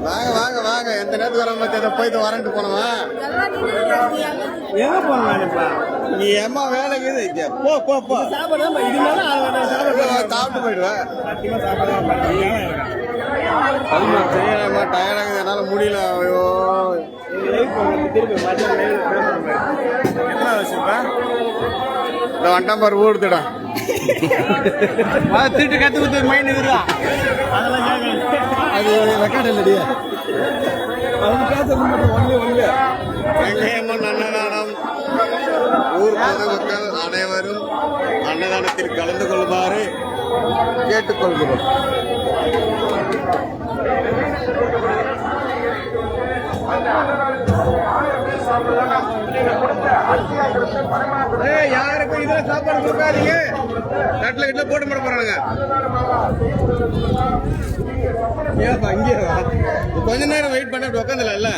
வாங்க வாங்க வாங்க எந்த நேரத்துக்கு வர மாதிரி போயிட்டு வரன்ட்டு போனவா எங்க போனா நீ ஏமா வேலைக்கு போ போ போ சாப்பிட்டு போயிடுவேன் செய்யலாமா டயர்டாகுது என்னால முடியல ஐயோ என்ன வச்சுப்பா இந்த வண்டம் பாரு ஊடுத்துடா திருட்டு கத்து கொடுத்து மைண்ட் இருக்குதா அது ரெக்கார்ட் இல்லடியா அது பேச ஒண்ணு வெங்கையம்மன் அன்னதானம் ஊர் பொதுமக்கள் அனைவரும் அன்னதானத்தில் கலந்து கொள்ளுமாறு கேட்டுக்கொள்கிறோம். யாருக்கும் இதுல சாப்பாடு கொடுக்காதீங்க, கட்டில கிட்ட போட்டு போட போறாங்க. ஏப்பா இங்கே கொஞ்ச நேரம் வெயிட் பண்ணிட்டு உட்காந்துல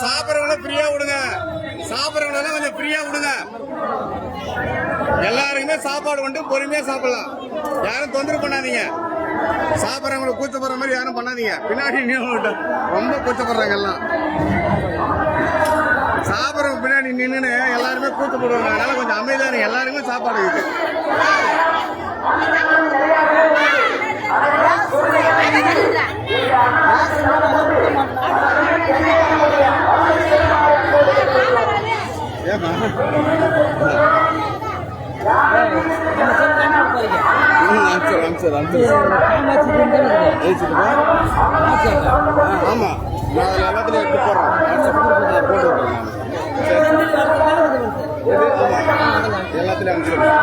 சாப்பிடறவங்க ஃப்ரீயா விடுங்க, சாப்பிடறவங்க கொஞ்சம் ஃப்ரீயா விடுங்க. எல்லாருக்குமே சாப்பாடு வந்து பொறுமையா சாப்பிடலாம், யாரும் தொந்தரவு பண்ணாதீங்க. சாப்பிடறவங்களுக்கு கூச்சப்படுற மாதிரி யாரும் பண்ணாதீங்க. பின்னாடி ரொம்ப கூச்சப்படுறாங்க எல்லாம். சாப்பிடறவங்க பின்னாடி நின்று எல்லாருமே கூச்சப்படுவாங்க, அதனால கொஞ்சம் அமைதியான எல்லாருமே சாப்பாடு இருக்கு. ஆமா நான் எல்லாத்துலயும் எடுத்து போடுறேன், போட்டு விடுறேன். எல்லாத்துலயும் அனுப்பிச்சிருக்கேன்.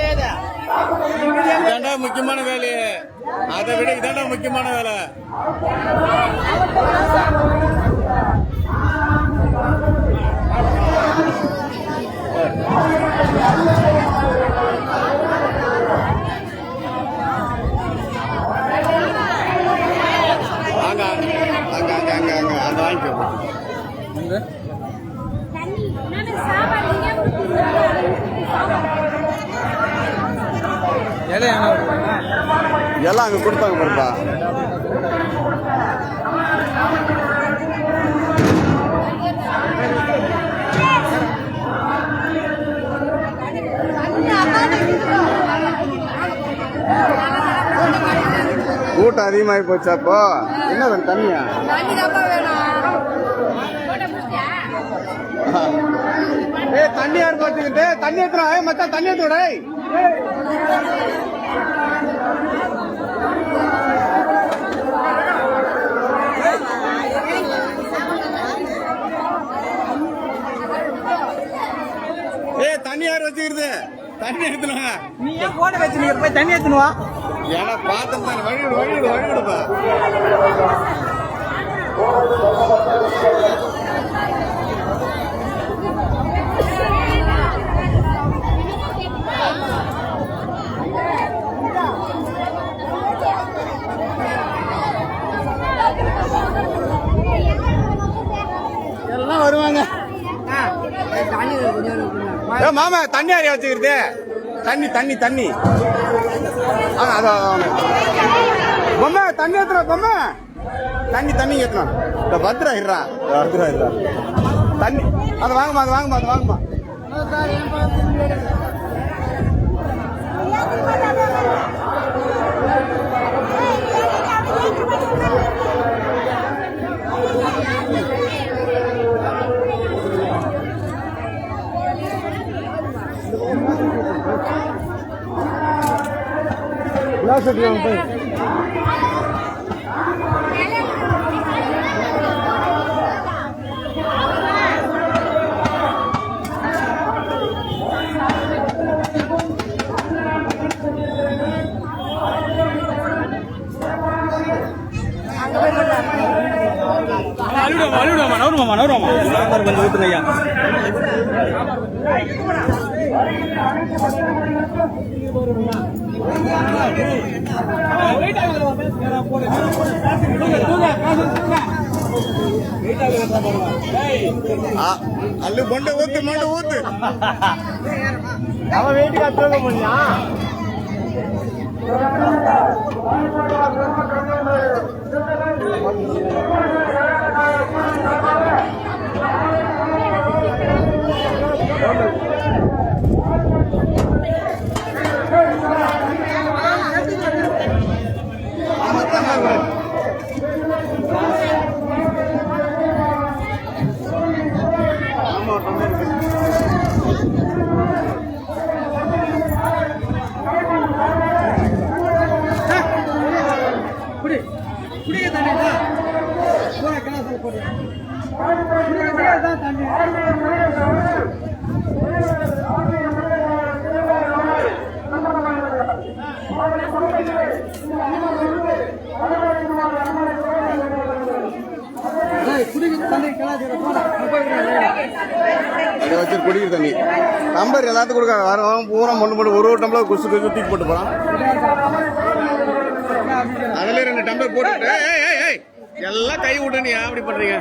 சாப்பிடல இதாண்டா முக்கியமான வேலையே, அதை விட இதாண்டா முக்கியமான வேலை. அங்க அங்க அங்க அங்க அங்க அந்த வாங்கிக்கோ. எல்லாம் அங்க கொடுப்பாங்க பாருப்பா. கூட்டம் அதிகமாகி போச்சா? அப்போ என்ன தண்ணியா? தண்ணி யாரு பார்த்துக்கிட்டு தண்ணி ஏத்துறா மச்சா, தண்ணி ஏத்துடா. தண்ணி யார் வச்சுக்கிறது? தண்ணி எடுத்துனுவா. நீ ஏன் போட வச்சு போய் தண்ணி எடுத்துனுவா. ஏன்னா பார்த்தா வழிவிடு வழிவிடு வழிவிடுப்பா. எல்லாம் வருவாங்க. மாமா தண்ணி யாரையா வச்சுக்கிறது? தண்ணி தண்ணி தண்ணி அதான் பொம்மை தண்ணி ஏத்துறோம், பொம்மை தண்ணி தண்ணி ஏத்துறோம். இந்த 10 ரூபா இருறா 10 ரூபா இருறா தண்ணி அதை வாங்கம்மா அதை வாங்கம்மா அதை வாங்கம்மா நவருமாமா சாம்பார் கொஞ்சம் ஊத்துங்க ஐயா. அல்லு மண்டை ஊத்து மண்டை ஊத்து அவன் வெயிட் கட்டுறது பண்ணா அதை வச்சு குடிக்கிற தண்ணி நம்பர் எல்லாத்துக்கும் கொடுக்காது வரவன் பூரா மண்ணு ஒரு டம்ளர் குசு குசு தூக்கி போட்டு போறான். அதுல 2 டம்ளர் போட்டு எல்லாம் கை விட்டு நீ அப்படி பண்றீங்க.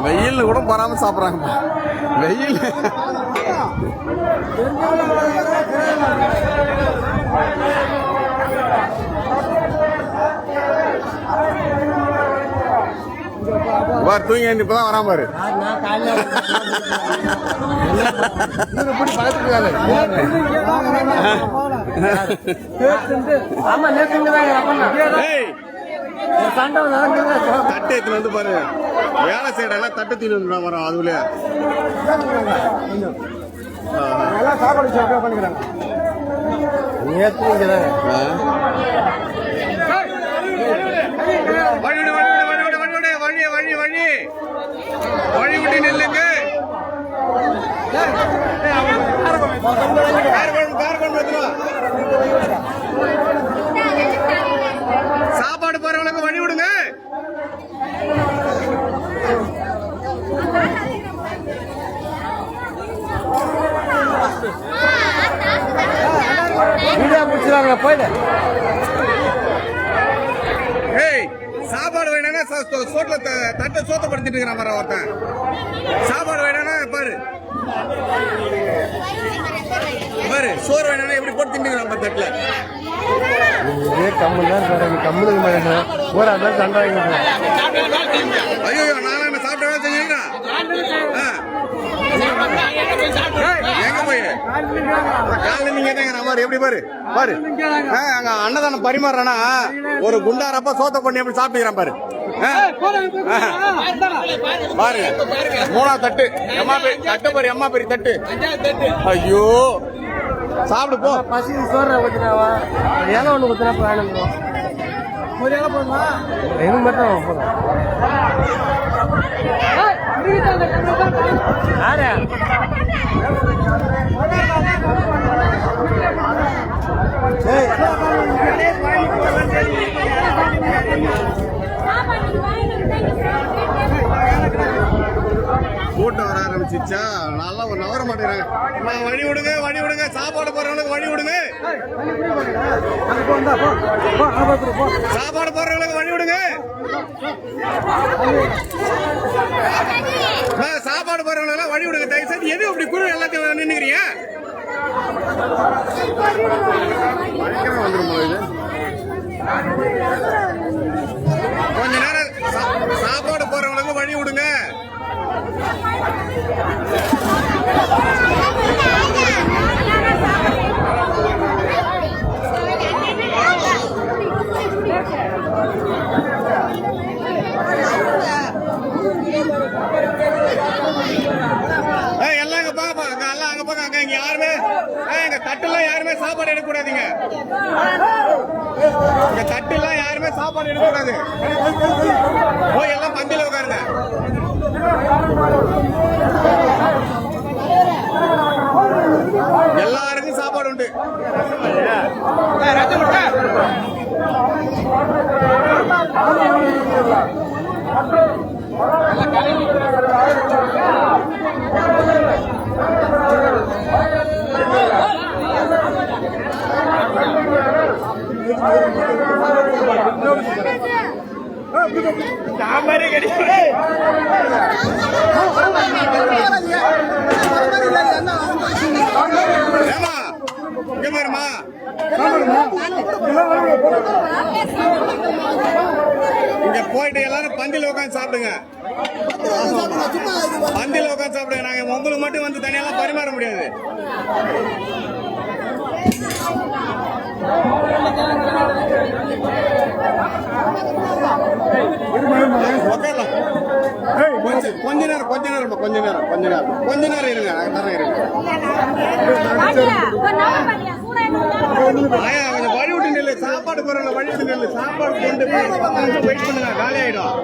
வெயில் கூட பராம சாப்பிடுறாங்க. வெயில் பாரு தூங்கி இப்பதான் வராம பாரு. தட்டு எடுத்து வந்து பாரு வேலை செய்யறதெல்லாம் தட்டு தீனி வந்து வரும். அதுல சாப்பாடு பண்ணிக்கிறாங்க. வழி விட்டு நில்லுங்க. சாப்பாடு போறவங்களுக்கு வழி விடுங்க. போயிடு. சாப்பாடு வேணா சோட்ல தட்டை சோத்தப்படுத்திட்டு இருக்கிறான் பாரு ஒருத்தன். சாப்பாடு வேணா பாரு பாரு சோறு வேணா எப்படி போட்டு தின்னுக்கிறான் தட்டுல. ஐயோ நான் சாப்பிட்ட செஞ்சீங்கன்னா எங்க போய் காலைல நீங்க மாதிரி எப்படி பாரு பாரு அங்க அன்னதானம் பரிமாறானா ஒரு குண்டாரப்ப சோத்த பண்ணி எப்படி சாப்பிட்டுக்கிறான் பாரு. பாருங்க 3ஆவது தட்டு எம்மா தட்டு பாரு எம்மா பெரிய தட்டு. ஐயோ சாப்பிடு போ. பசி சோறு ஊத்தினாவா இலை ஒண்ணு ஊத்தினா வேணும். ஒரு இலை போதுமா எனக்கு மட்டும் போதும். கூட்டம் வர ஆரம்பிச்சு சிச்சா நல்லா ஒரு நவர மாட்டேங்கிறாங்க. வழி விடுங்க சாப்பாடு போறவங்களுக்கு வழி விடுங்க. சாப்பாடு போறவங்களுக்கு வழி விடுங்க. சாப்பாடு போறவங்களுக்கு வழி விடுங்க. தயவு செய்து எது அப்படி குழு எல்லாத்தையும் நின்னுக்கிறீங்க. கொஞ்ச நேரம் சாப்பாடு போறவங்களுக்கு வழி விடுங்க. எல்லாம் இங்க பாங்க, எல்லாம் அங்க பாங்க. அங்க இங்க யாருமே எங்க தட்டுலாம் யாருமே சாப்பாடு எடுக்க கூடாதுங்க. இங்க தட்டுலாம் யாருமே சாப்பாடு எடுக்க கூடாது. போய் எல்லாம் பந்தில உட்காருங்க. எல்லாருக்கும் சாப்பாடு உண்டு. சாம்பாரே கிடையாது. இங்க போயிட்டு எல்லாரும் பந்தில உட்காந்து சாப்பிடுங்க. பந்தில உட்காந்து சாப்பிடுங்க. நாங்க உங்களுக்கு மட்டும் வந்து தனியெல்லாம் பரிமாற முடியாது. கொஞ்ச நேரம் இருங்க. கொஞ்சம் வழி விட்டு நில்லு. சாப்பாடு போறவங்க வழி விட்டு நில்லு. சாப்பாடு கொண்டு போய் 10 நிமிஷம் வெயிட் பண்ணுங்க. காலி ஆயிடும்.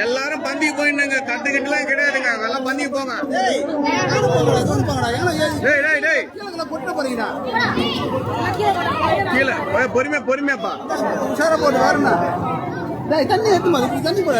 எல்லாரும் பந்திக்கு போயிடுங்க. தட்டுக்கிட்டுலாம் கிடையாதுங்க. எல்லாம் பந்திக்கு போங்க. கீழே பொறுமையாப்பா உஷார போட்டு வரணும். தண்ணி எடுத்து தண்ணி போட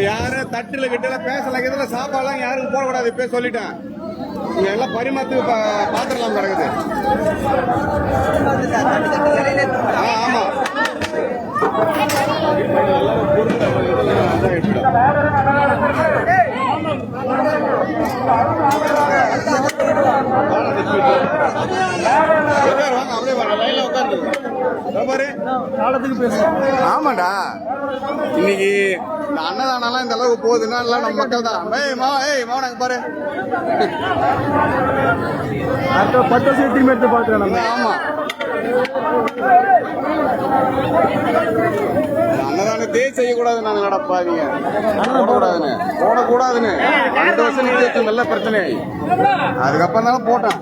யாரும் தட்டுல கிட்ட பேசலாம். இதுல சாப்பாடுலாம் யாருக்கும் போடக்கூடாது. இப்ப சொல்லிட்டேன். இங்க எல்லாம் பரிமாத்து பாத்திரலாம் கிடக்குது. ஆமா ஆமாடா. இன்னைக்கு இந்த அன்னதானம் இந்த அளவுக்கு போகுதுன்னா எல்லாம் நம்ம மக்கள் தான். மாவனாங்க பாரு. 10 வருஷம் டீம் எடுத்து பாத்துறேன். ஆமா அன்னதானத்தையே செய்யக்கூடாது. நான் நடப்பாதீங்க போடக்கூடாதுன்னு 2 வருஷம் நிச்சயத்து நல்ல பிரச்சனை. அதுக்கப்புறம் தானே போட்டேன்.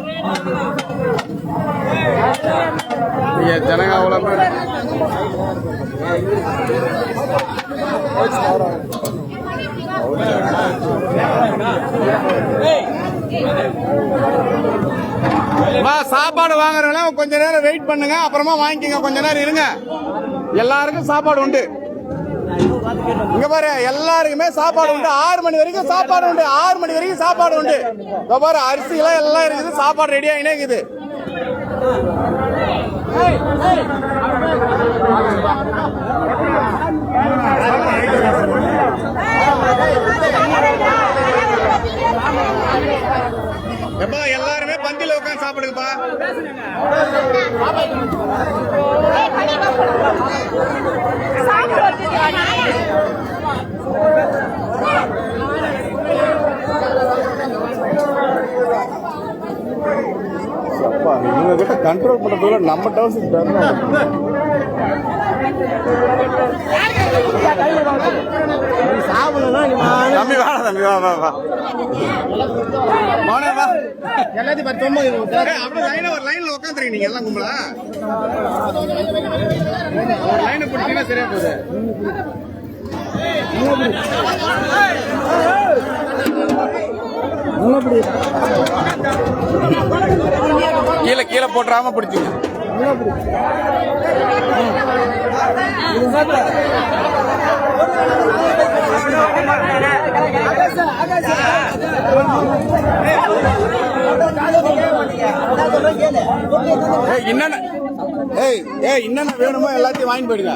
ஜனங்க அவ்வளவு பேர் சாப்பாடு வாங்குறவங்க கொஞ்ச நேரம் வெயிட் பண்ணுங்க. அப்புறமா வாங்கிக்கங்க. கொஞ்ச நேரம் இருங்க. எல்லாருக்கும் சாப்பாடு உண்டு. இங்க பாரு, எல்லாருக்குமே சாப்பாடு உண்டு. 6 மணி வரைக்கும் சாப்பாடு உண்டு. 6 மணி வரைக்கும் சாப்பாடு உண்டு. இங்க பாரு, அரிசி எல்லாம் எல்லாம் இருக்குது. சாப்பாடு ரெடியா இணைக்குது. எப்பா எல்லாருமே பந்தில உட்காந்து சாப்பிடுங்கப்பா. இவங்க கிட்ட கண்ட்ரோல் பண்றதுல நம்ம டவுஸ் சாப்பிடல தம்பி வா தம்பி வா வா வா மோனே வா எல்லாத்தையும் 90 அப்படியே லைனா ஒரு லைன்ல உட்காந்துருக்கீங்க நீங்க எல்லாம் கும்பலா ஒரு லைனை பிடிச்சீங்கன்னா சரியா போகுது கீழே கீழே போட்டுறாம பிடிச்சிங்க என்னென்ன வேணுமோ எல்லாத்தையும் வாங்கி போயிடுங்க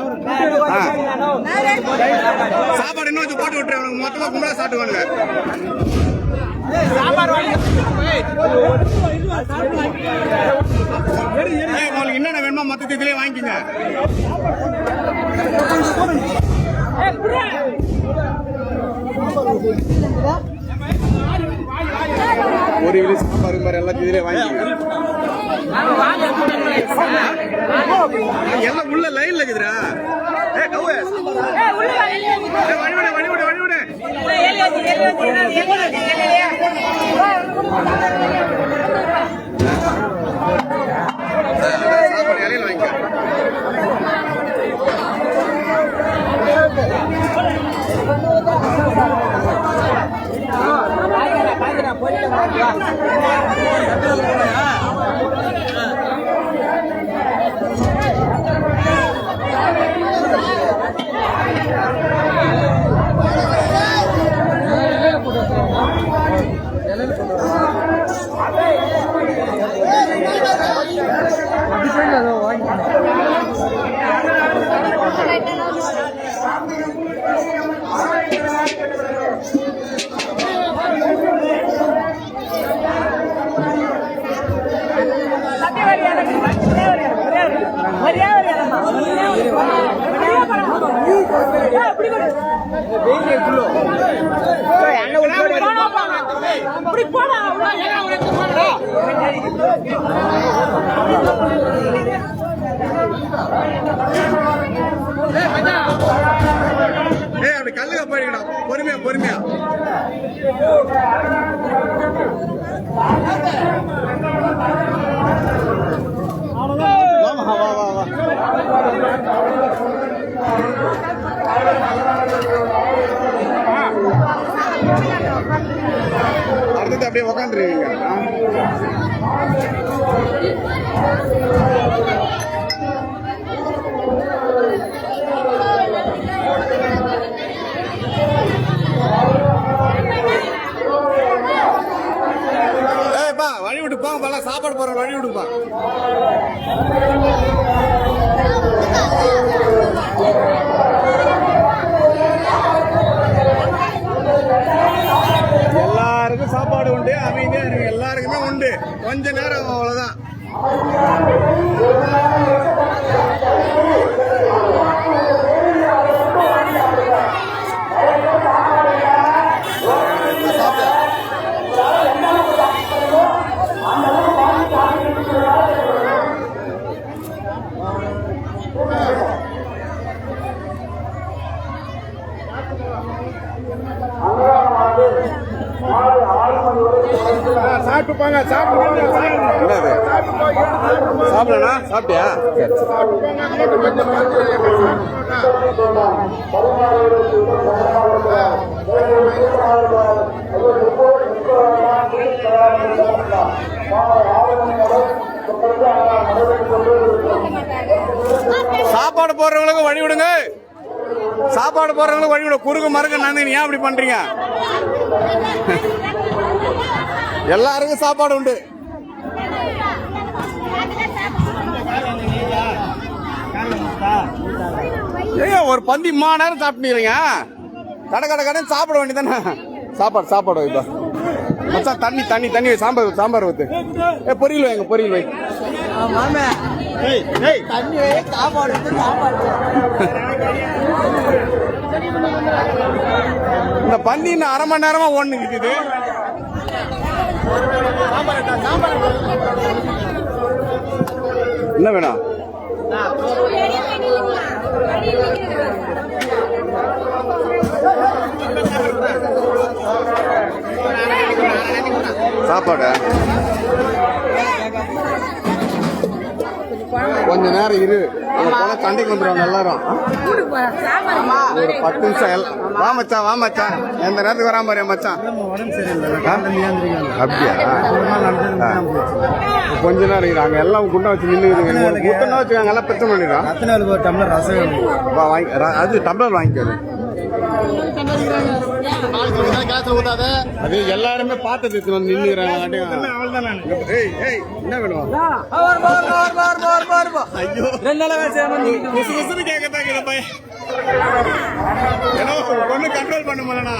சாப்பாடு இன்னும் கொஞ்சம் போட்டு விட்டுரு மொத்தமா கும்பலா சாப்பிட்டுவானுங்க உங்களுக்கு என்னென்ன வேணுமோ மொத்தத்தை இதுலயே வாங்கிக்கோங்க ஒரு கிலோ சாம்பார் மாதிரி எல்லாத்தையும் இதுலயே வாங்கிக்கோங்க எல்லாம் உள்ள லைன்ல இருக்குதுடா சாப்பாடு இலையில வாங்கிக்க அப்படி கல்லுக போயிடணும் பொறுமையா பொறுமையா அடுத்தது அப்படியே உக்காந்துருக்கீங்க வழி விட்டுப்பா பல சாப்பாடு போற வழி விடுப்பா எல்லாருக்கும் சாப்பாடு உண்டு அமைதியா எனக்கு எல்லாருக்குமே உண்டு கொஞ்ச நேரம் அவ்வளவுதான் சாப்பிட்டுப்பாங்க சாப்பிடலண்ணா சாப்பிட்டியா சாப்பாடு போடுறவங்களுக்கு வழி விடுங்க சாப்பாடு போடுறவங்களுக்கு வழி விட குறுக்கு மறுக்க நான் ஏன் அப்படி பண்றீங்க எல்லாருக்கும் சாப்பாடு உண்டு ஒரு பந்தி 3 நேரம் சாப்பிட்டுறீங்க கடை கடை கடை சாப்பிட வேண்டியதானே சாப்பாடு இப்ப மச்சான் தண்ணி வை சாம்பார் ஊத்து பொரியல் வைங்க பொரியல் வை இந்த பந்தி இன்னும் 1/2 மணி நேரமா ஓடுன்னு இருக்குது என்ன வேணும் சாப்பாடு கொஞ்ச நேரம் இரு, அங்க போனா சண்டைக்கு வந்துடுவாங்க எல்லாரும். ஒரு 10 நிமிஷம் வா மச்சான், வா மச்சான். எந்த நேரத்துக்கு வராம பாரு மச்சான். அப்படியா? கொஞ்ச நேரம் இரு, அங்க எல்லாம் குண்டா வச்சு நின்று முத்தனா வச்சுக்காங்க, எல்லாம் பிரச்சனை பண்ணிடுறான். அது டம்ளர் வாங்கிக்காது. அது எல்லாருமே பார்த்தது நின்னுறாங்க. என்ன வேணும்? ஐயோ கேட்கத்தான் பையன் ஒண்ணு கண்ட்ரோல் பண்ண முடியலண்ணா.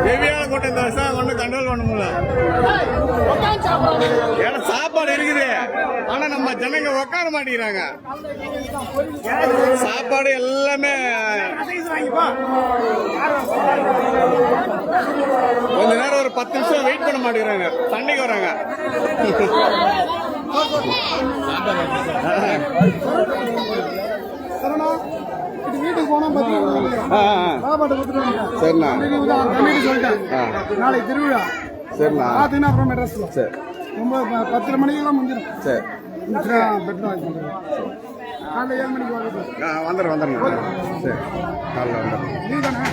ஹெவியான கூட்டம் இந்த வருஷம் ஒண்ணு கண்ட்ரோல் பண்ண முடியல. ஏன்னா சாப்பாடு இருக்குது, ஆனா நம்ம ஜனங்க உட்கார மாட்டேங்கிறாங்க. சாப்பாடு எல்லாமே கொஞ்ச நேரம் ஒரு 10 நிமிஷம் வெயிட் பண்ண மாட்டேங்கிறாங்க, சண்டைக்கு வராங்க. வீட்டுக்கு போனா சரிண்ணா, நாளைக்கு திருவிழா. சரிண்ணா, பாத்தீங்கன்னா அப்புறம் மெட்ராஸ்ல சரி ரொம்ப 10 மணிக்கெல்லாம் முடிஞ்சிடும். சரி காலைல 7 மணிக்கு வந்துடுறேன். சரி காலைல வந்துடுறேன். நீ தானே?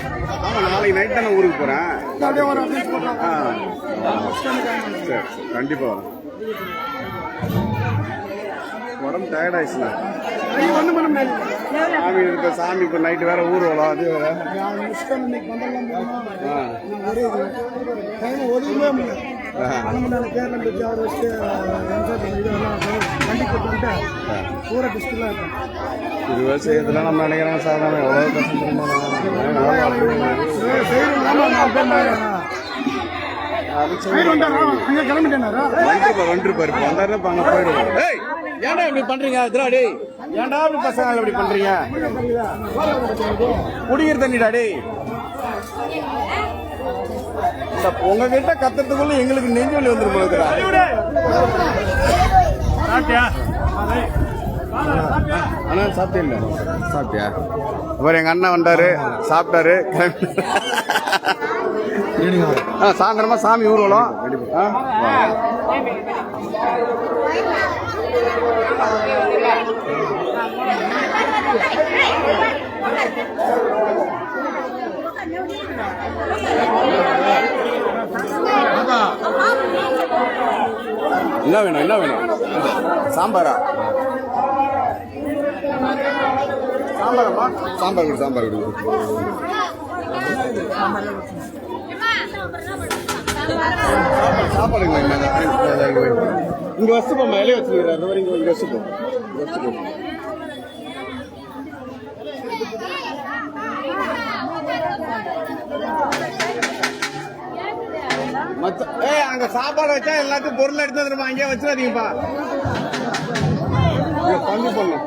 ஆமாம், நாளைக்கு நைட் தானே ஊருக்கு போகிறேன். அப்படியே ஒரு அட்ரஸ் போடுறேன். சரி கண்டிப்பாக வரேன். உடம்பு டயர்ட் ஆயிடுச்சுண்ணா. ஒன்றும் பண்ண முடியாது. சாமி இருக்க, சாமி இப்போ நைட்டு வேற ஊர்வலம், அது வேற. இன்னைக்கு வந்தெல்லாம் டைம் ஒதுக்கவே முடியாது. கேரளா பற்றி அவர் வச்சு வண்டி கொடுத்துட்டு ஊர டிஸ்ட்ரிக்ட்லாம் இருக்கும். இது விவசாயத்தில் நம்ம நினைக்கிறோம் சாதாரண எவ்வளோ கஷ்டம் அங்கே கிளம்பிட்டேனாரா? வந்துருப்பாரு வந்தாருன்னா அங்கே போயிடுவோம். ஏய் ஏன்டா இப்படி பண்றீங்க திராடி? ஏன்டா இப்படி பசங்க இப்படி பண்றீங்க? குடிக்கிற தண்ணிடா டேய். உங்ககிட்ட கத்துறதுக்குள்ள எங்களுக்கு நெஞ்சு வலி வந்துரும் போல. அண்ணா சாப்பிட்டே? சாப்பிட்டியா? அப்புறம் எங்க அண்ணன் வந்தாரு, சாப்பிட்டாரு. சாயந்தரமா சாமி ஊர்வலம். என்ன வேணும்? என்ன வேணும்? சாம்பாரா? சாம்பாரம்மா, சாம்பார் கொடு, சாம்பார் கொடு. சாப்பாடு இங்க வச்சுப்போம், இலைய வச்சுக்கிறாரு. இங்க வச்சுப்போம். அங்க சாப்பாடு வச்சா எல்லாத்தையும் பொருள் எடுத்து வந்துருமா, அங்கேயே வச்சிடாதீங்கப்பா. கம்மி பண்ணும்,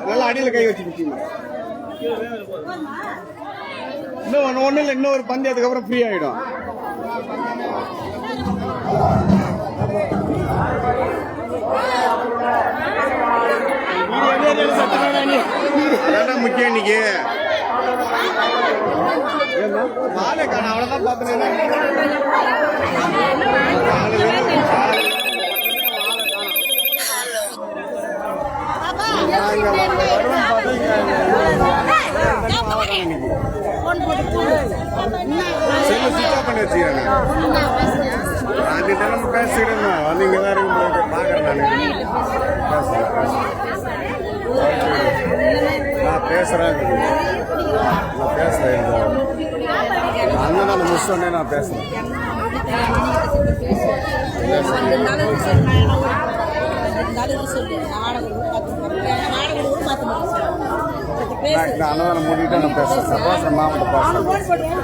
நல்லா அடியில் கை வச்சு குடிச்சிங்க. இன்னும் ஒண்ணு இல்லை, இன்னும் ஒரு பந்தி, அதுக்கப்புறம் ஃப்ரீ ஆயிடும். முக்கியம் இன்னைக்கு மாலை காண, அவ்வளவுதான் பார்த்தேன். செல்லு சுவிட்ச் ஆஃப் பண்ணி வச்சுக்கிறேன். அது தினமும் பேசிக்கிறேன். வந்து இங்கே தான் இருக்கும் பார்க்குறேன். நான் பேசுகிறேன். அண்ணன் தான் மிஸ் பண்ணே, நான் பேசுகிறேன். நான் அண்ணன் மூடிட்டு நான் பேசுகிறேன். பேசுகிறேன், மாவட்ட பேசுகிறேன்.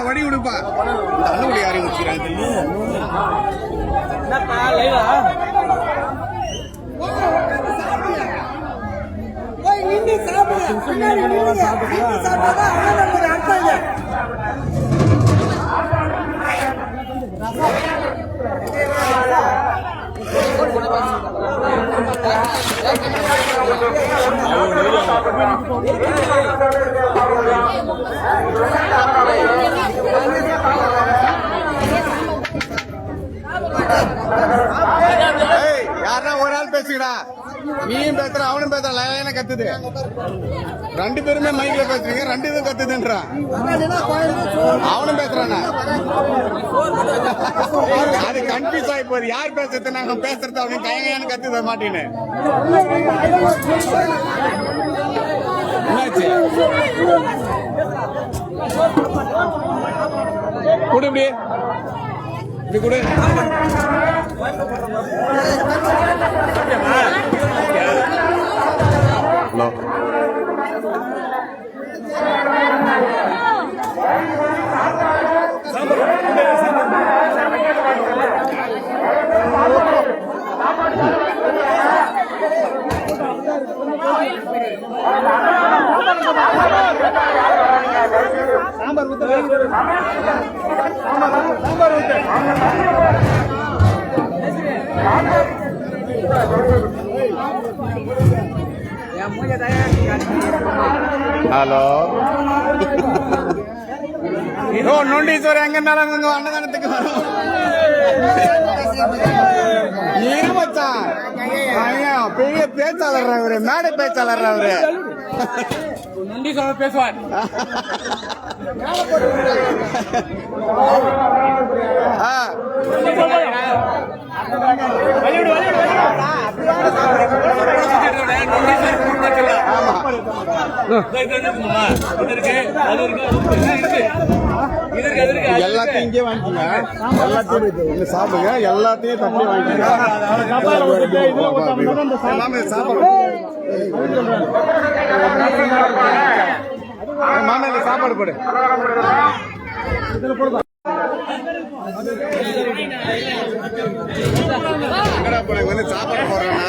வடி விடுப்பா. இந்த அண்ணன் யாரையும் முடிச்சுக்கிறாங்க. யாரா ஒரு ஆள் பேசுகிறா, நீயும் பேசுற அவனும் பேசுற, லைன கத்துது. ரெண்டு பேருமே மைக்ல பேசுறீங்க, ரெண்டு இதுவும் கத்துதுன்றான். அவனும் பேசுறானா? அது கன்ஃபியூஸ் ஆகி போகுது. யார் பேசுறது, நாங்க பேசுறது அவனுக்கு கையான்னு கத்துத மாட்டேன்னு. என்னாச்சு? கொடு இப்படி இப்படி கொடு. ஹலோ, சாம்பார் ஊத்து, சாம்பார் ஊத்து. ஹலோ, நொண்டீஸ்வரர் எங்க இருந்தாலும் அங்க அன்னதானத்துக்கு வரும். இருமச்சான் பெரிய பேச்சாளர் அவரு, மேடை பேச்சாளர் அவரு. நொண்டீஸ்வரர் பேசுவார். எல்லாத்தையும் இங்கே வாங்கிக்கோங்க, எல்லாத்தையும் சாப்பிடுங்க, எல்லாத்தையும் தப்பி வாங்கிக்கோங்க. மாமா சாப்பாடு போடு. வந்து சாப்பாடு போடுறேன்னா